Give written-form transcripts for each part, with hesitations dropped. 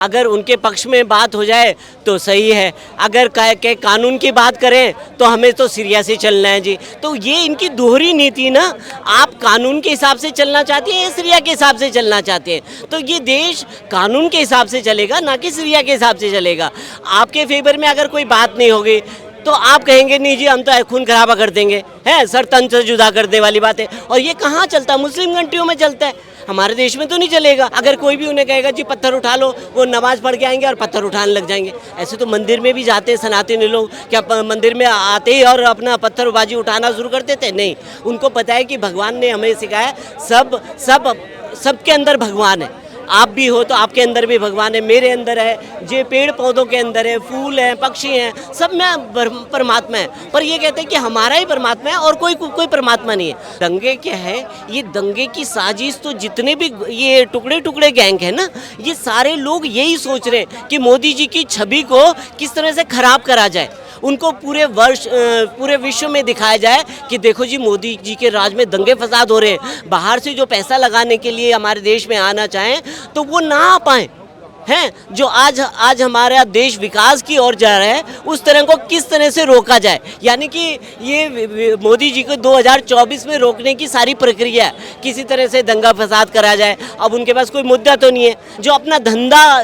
अगर उनके पक्ष में बात हो जाए तो सही है, अगर के कानून की बात करें तो हमें तो सीरिया से चलना है जी। तो ये इनकी दोहरी नीति ना, आप कानून के हिसाब से चलना चाहती हैं या सीरिया के हिसाब से चलना चाहते हैं? तो ये देश कानून के हिसाब से चलेगा, ना कि सीरिया के हिसाब से चलेगा। आपके फेवर में अगर कोई बात नहीं होगी तो आप कहेंगे नहीं जी हम तो खून खराबा कर देंगे, है सर तन से जुदा कर दे वाली बात है। और ये कहाँ चलता है? मुस्लिम कंट्रियों में चलता है, हमारे देश में तो नहीं चलेगा। अगर कोई भी उन्हें कहेगा जी पत्थर उठा लो, वो नमाज पढ़ के आएंगे और पत्थर उठाने लग जाएंगे। ऐसे तो मंदिर में भी जाते हैं सनातनी लोग, क्या मंदिर में आते ही और अपना पत्थरबाजी उठाना शुरू कर देते? नहीं, उनको पता है कि भगवान ने हमें सिखाया सबके अंदर भगवान है। आप भी हो तो आपके अंदर भी भगवान है, मेरे अंदर है, जे पेड़ पौधों के अंदर है, फूल हैं, पक्षी हैं, सब में परमात्मा है। पर ये कहते हैं कि हमारा ही परमात्मा है और कोई परमात्मा नहीं है। दंगे क्या है? ये दंगे की साजिश तो जितने भी ये टुकड़े टुकड़े गैंग है ना, ये सारे लोग यही सोच रहे हैं कि मोदी जी की छवि को किस तरह से खराब करा जाए, उनको पूरे विश्व में दिखाया जाए कि देखो जी मोदी जी के राज में दंगे फसाद हो रहे हैं। बाहर से जो पैसा लगाने के लिए हमारे देश में आना चाहें तो वो ना आ पाएँ, हैं जो आज हमारा देश विकास की ओर जा रहा है, उस तरह को किस तरह से रोका जाए। यानी कि ये मोदी जी को 2024 में रोकने की सारी प्रक्रिया है, किसी तरह से दंगा फसाद करा जाए। अब उनके पास कोई मुद्दा तो नहीं है, जो अपना धंधा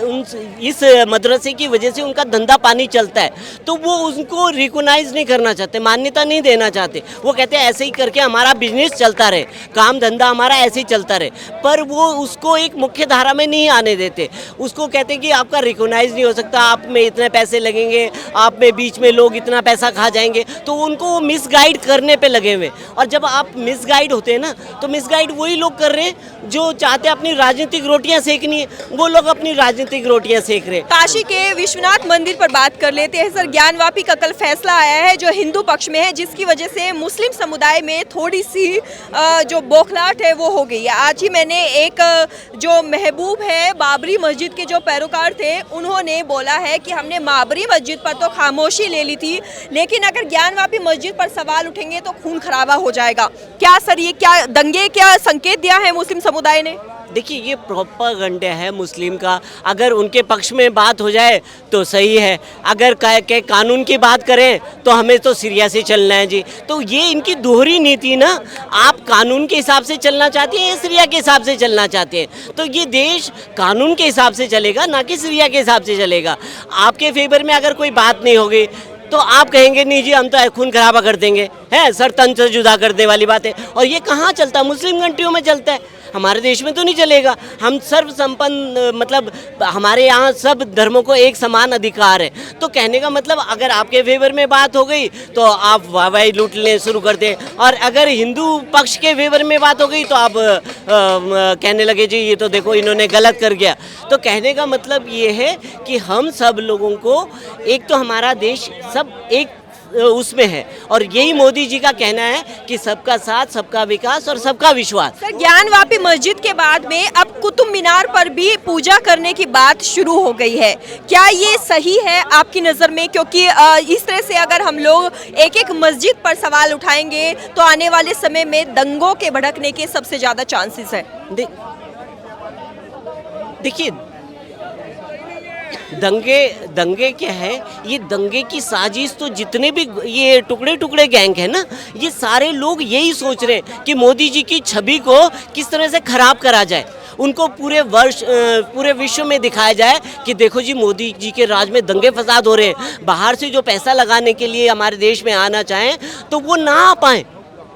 इस मदरसे की वजह से उनका धंधा पानी चलता है, तो वो उनको रिकॉग्नाइज नहीं करना चाहते, मान्यता नहीं देना चाहते। वो कहते हैं ऐसे ही करके हमारा बिजनेस चलता रहे, काम धंधा हमारा ऐसे ही चलता रहे, पर वो उसको एक मुख्य धारा में नहीं आने देते। उसको कहते हैं कि आपका रिकॉग्नाइज नहीं हो सकता, आप में इतने पैसे लगेंगे, आप में बीच में लोग इतना पैसा खा जाएंगे, तो उनको मिसगाइड करने पे लगे हुए। और जब आप मिसगाइड होते हैं ना, तो मिसगाइड वही लोग कर रहे हैं जो चाहते हैं अपनी राजनीतिक रोटियां सेकनी है, वो लोग अपनी राजनीतिक रोटियां सेक रहे हैं। काशी के विश्वनाथ मंदिर पर बात कर लेते हैं सर। ज्ञानवापी का कल फैसला आया है जो हिंदू पक्ष में है, जिसकी वजह से मुस्लिम समुदाय में थोड़ी सी जो बौखलाहट है वो हो गई है। आज ही मैंने एक जो महबूब है बाबरी मस्जिद के जो पैरोकार थे, उन्होंने बोला है कि हमने बाबरी मस्जिद पर तो खामोशी ले ली थी, लेकिन अगर ज्ञानवापी मस्जिद पर सवाल उठेंगे तो खून खराबा हो जाएगा। क्या सर ये क्या दंगे क्या संकेत दिया है मुस्लिम समुदाय ने? देखिए ये प्रोपेगेंडा है मुस्लिम का। अगर उनके पक्ष में बात हो जाए तो सही है, अगर के कानून की बात करें तो हमें तो सीरिया से चलना है जी। तो ये इनकी दोहरी नीति ना, आप कानून के हिसाब से चलना चाहती हैं या सीरिया के हिसाब से चलना चाहते हैं? तो ये देश कानून के हिसाब से चलेगा, ना कि सीरिया के हिसाब से चलेगा। आपके फेवर में अगर कोई बात नहीं होगी तो आप कहेंगे नहीं जी हम तो खून खराबा कर देंगे, है सर तन से जुदा कर दे वाली बात है। और ये कहाँ चलता है? मुस्लिम कंट्रियों में चलता है, हमारे देश में तो नहीं चलेगा। हम सर्व संपन्न, मतलब हमारे यहाँ सब धर्मों को एक समान अधिकार है। तो कहने का मतलब अगर आपके फेवर में बात हो गई तो आप वाहवाही लूटने शुरू कर दें, और अगर हिंदू पक्ष के फेवर में बात हो गई तो आप कहने लगे जी ये तो देखो इन्होंने गलत कर गया। तो कहने का मतलब ये है कि हम सब लोगों को, एक तो हमारा देश सब एक उसमें है, और यही मोदी जी का कहना है कि सबका साथ, सबका विकास और सबका विश्वास। सर ज्ञानवापी मस्जिद के बाद में अब कुतुब मीनार पर भी पूजा करने की बात शुरू हो गई है, क्या ये सही है आपकी नज़र में? क्योंकि इस तरह से अगर हम लोग एक एक मस्जिद पर सवाल उठाएंगे तो आने वाले समय में दंगों के भड़कने के सबसे ज़्यादा चांसेस है। देखिए दंगे क्या है? ये दंगे की साजिश तो जितने भी ये टुकड़े टुकड़े गैंग है ना, ये सारे लोग यही सोच रहे हैं कि मोदी जी की छवि को किस तरह से खराब करा जाए, उनको पूरे विश्व में दिखाया जाए कि देखो जी मोदी जी के राज में दंगे फसाद हो रहे हैं। बाहर से जो पैसा लगाने के लिए हमारे देश में आना चाहें तो वो ना आ पाएँ,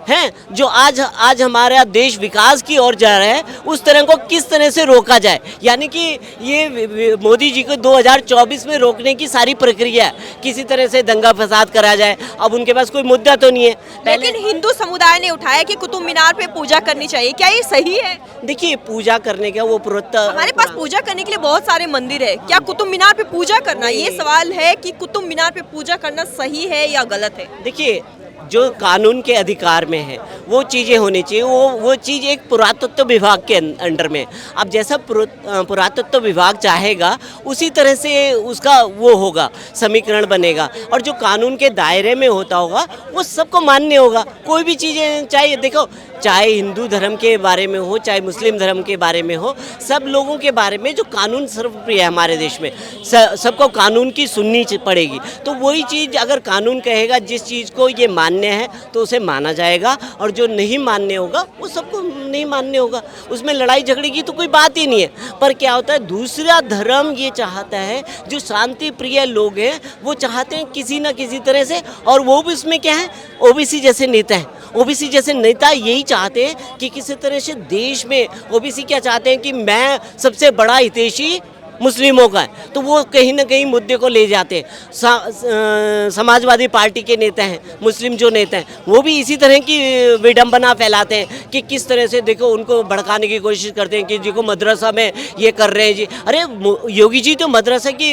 हैं जो आज हमारा देश विकास की ओर जा रहा है, उस तरह को किस तरह से रोका जाए। यानी कि ये मोदी जी को 2024 में रोकने की सारी प्रक्रिया है, किसी तरह से दंगा फसाद करा जाए। अब उनके पास कोई मुद्दा तो नहीं है। लेकिन हिंदू समुदाय ने उठाया कि कुतुब मीनार पे पूजा करनी चाहिए, क्या ये सही है? देखिए पूजा करने का वो हमारे पास पूजा करने के लिए बहुत सारे मंदिर है, क्या कुतुब मीनार पे पूजा करना, ये सवाल है कि कुतुब मीनार पे पूजा करना सही है या गलत है? देखिए जो कानून के अधिकार में है वो चीज़ें होनी चाहिए, वो चीज़ एक पुरातत्व विभाग के अंडर में। अब जैसा पुरातत्व विभाग चाहेगा उसी तरह से उसका वो होगा, समीकरण बनेगा, और जो कानून के दायरे में होता होगा वो सबको मान्य होगा। कोई भी चीज़ें चाहिए, देखो चाहे हिंदू धर्म के बारे में हो, चाहे मुस्लिम धर्म के बारे में हो, सब लोगों के बारे में जो कानून सर्वप्रिय है हमारे देश में, सबको कानून की सुननी पड़ेगी। तो वही चीज़ अगर कानून कहेगा जिस चीज़ को ये मान्य है तो उसे माना जाएगा, और जो नहीं मान्य होगा वो सबको नहीं मान्य होगा। उसमें लड़ाई झगड़े की तो कोई बात ही नहीं है। पर क्या होता है, दूसरा धर्म ये चाहता है, जो शांति प्रिय लोग हैं वो चाहते हैं किसी ना किसी तरह से, और वो भी उसमें क्या है, ओबीसी जैसे नेता हैं, ओबीसी जैसे नेता यही चाहते हैं कि किसी तरह से देश में ओबीसी क्या चाहते हैं कि मैं सबसे बड़ा हितैषी मुस्लिमों का है, तो वो कहीं ना कहीं मुद्दे को ले जाते हैं। समाजवादी पार्टी के नेता हैं, मुस्लिम जो नेता हैं, वो भी इसी तरह की विडंबना फैलाते हैं कि किस तरह से देखो उनको भड़काने की कोशिश करते हैं कि देखो मदरसा में ये कर रहे हैं जी। अरे योगी जी तो मदरसा की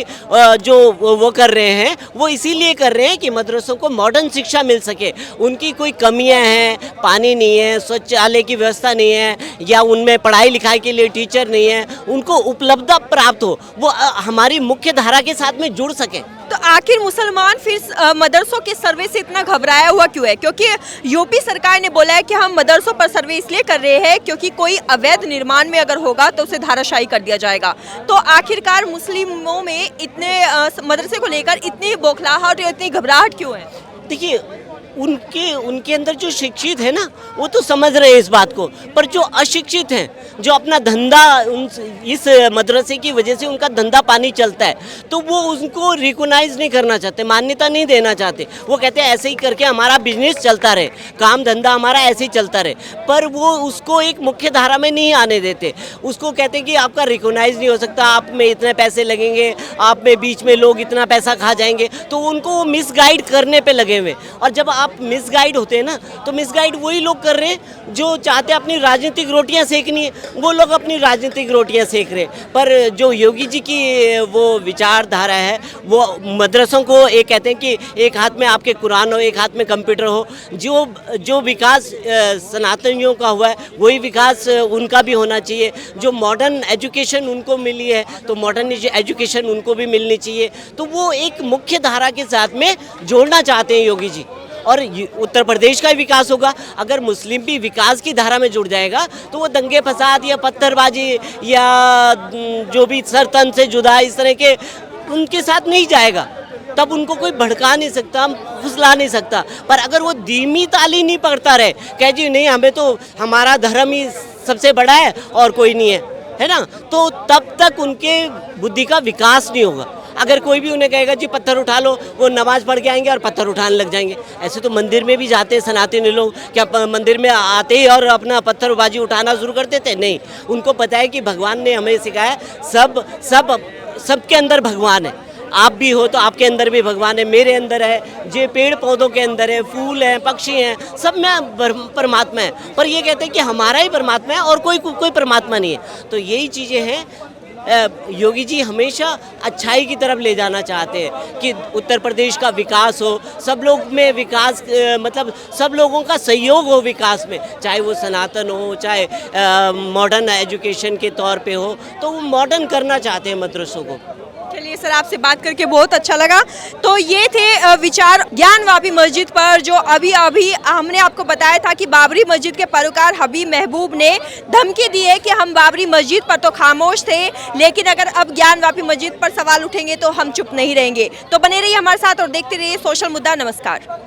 जो वो कर रहे हैं वो इसीलिए कर रहे हैं कि मदरसों को मॉडर्न शिक्षा मिल सके। उनकी कोई कमियां हैं, पानी नहीं है, शौचालय की व्यवस्था नहीं है, या उनमें पढ़ाई लिखाई के लिए टीचर नहीं है, उनको उपलब्धता प्राप्त हो, वो हमारी मुख्य धारा के साथ में जुड़ सके। तो आखिर मुसलमान फिर मदरसों के सर्वे से इतना घबराया हुआ क्यों है? क्योंकि यूपी सरकार ने बोला है कि हम मदरसों पर सर्वे इसलिए कर रहे हैं क्योंकि कोई अवैध निर्माण में अगर होगा तो उसे धाराशाही कर दिया जाएगा। तो आखिरकार मुस्लिमों में इतने मदरसे को लेकर इतनी बौखलाहट और इतनी घबराहट क्यों है? देखिए, उनके अंदर जो शिक्षित है ना वो तो समझ रहे हैं इस बात को, पर जो अशिक्षित हैं, जो अपना धंधा इस मदरसे की वजह से उनका धंधा पानी चलता है, तो वो उनको रिकॉग्नाइज नहीं करना चाहते, मान्यता नहीं देना चाहते। वो कहते हैं ऐसे ही करके हमारा बिजनेस चलता रहे, काम धंधा हमारा ऐसे ही चलता रहे, पर वो उसको एक मुख्य धारा में नहीं आने देते। उसको कहते हैं कि आपका रिकॉग्नाइज नहीं हो सकता, आप में इतने पैसे लगेंगे, आप में बीच में लोग इतना पैसा खा जाएंगे, तो उनको मिसगाइड करने पे लगे हुए। और जब आप मिसगाइड होते हैं ना, तो मिसगाइड वही लोग कर रहे हैं जो चाहते हैं अपनी राजनीतिक रोटियां सेकनी है, वो लोग अपनी राजनीतिक रोटियां सेक रहे हैं। पर जो योगी जी की वो विचारधारा है, वो मदरसों को एक कहते हैं कि एक हाथ में आपके कुरान हो, एक हाथ में कंप्यूटर हो। जो विकास सनातनियों का हुआ है वही विकास उनका भी होना चाहिए। जो मॉडर्न एजुकेशन उनको मिली है तो मॉडर्न एजुकेशन उनको भी मिलनी चाहिए। तो वो एक मुख्य धारा के साथ में जोड़ना चाहते हैं योगी जी, और उत्तर प्रदेश का ही विकास होगा। अगर मुस्लिम भी विकास की धारा में जुड़ जाएगा तो वो दंगे फसाद या पत्थरबाजी या जो भी सरतन से जुदा इस तरह के उनके साथ नहीं जाएगा। तब उनको कोई भड़का नहीं सकता, फुसला नहीं सकता। पर अगर वो धीमी ताली नहीं पकड़ता रहे, कह जी नहीं हमें तो हमारा धर्म ही सबसे बड़ा है और कोई नहीं है ना, तो तब तक उनके बुद्धि का विकास नहीं होगा। अगर कोई भी उन्हें कहेगा जी पत्थर उठा लो, वो नमाज पढ़ के आएंगे और पत्थर उठाने लग जाएंगे। ऐसे तो मंदिर में भी जाते हैं सनातनी लोग, क्या मंदिर में आते ही और अपना पत्थरबाजी उठाना शुरू कर देते? नहीं, उनको पता है कि भगवान ने हमें सिखाया सबके अंदर भगवान है। आप भी हो तो आपके अंदर भी भगवान है, मेरे अंदर है, जे पेड़ पौधों के अंदर है, फूल हैं, पक्षी हैं, सब में परमात्मा है। पर ये कहते हैं कि हमारा ही परमात्मा है और कोई परमात्मा नहीं है। तो यही चीज़ें हैं। योगी जी हमेशा अच्छाई की तरफ ले जाना चाहते हैं कि उत्तर प्रदेश का विकास हो, सब लोग में विकास, मतलब सब लोगों का सहयोग हो विकास में, चाहे वो सनातन हो, चाहे मॉडर्न एजुकेशन के तौर पे हो, तो वो मॉडर्न करना चाहते हैं मदरसों को। चलिए सर, आपसे बात करके बहुत अच्छा लगा। तो ये थे विचार ज्ञानवापी मस्जिद पर, जो अभी हमने आपको बताया था कि बाबरी मस्जिद के पैरोकार हबीब महबूब ने धमकी दी है कि हम बाबरी मस्जिद पर तो खामोश थे, लेकिन अगर अब ज्ञानवापी मस्जिद पर सवाल उठेंगे तो हम चुप नहीं रहेंगे। तो बने रहिए हमारे साथ और देखते रहिए सोशल मुद्दा। नमस्कार।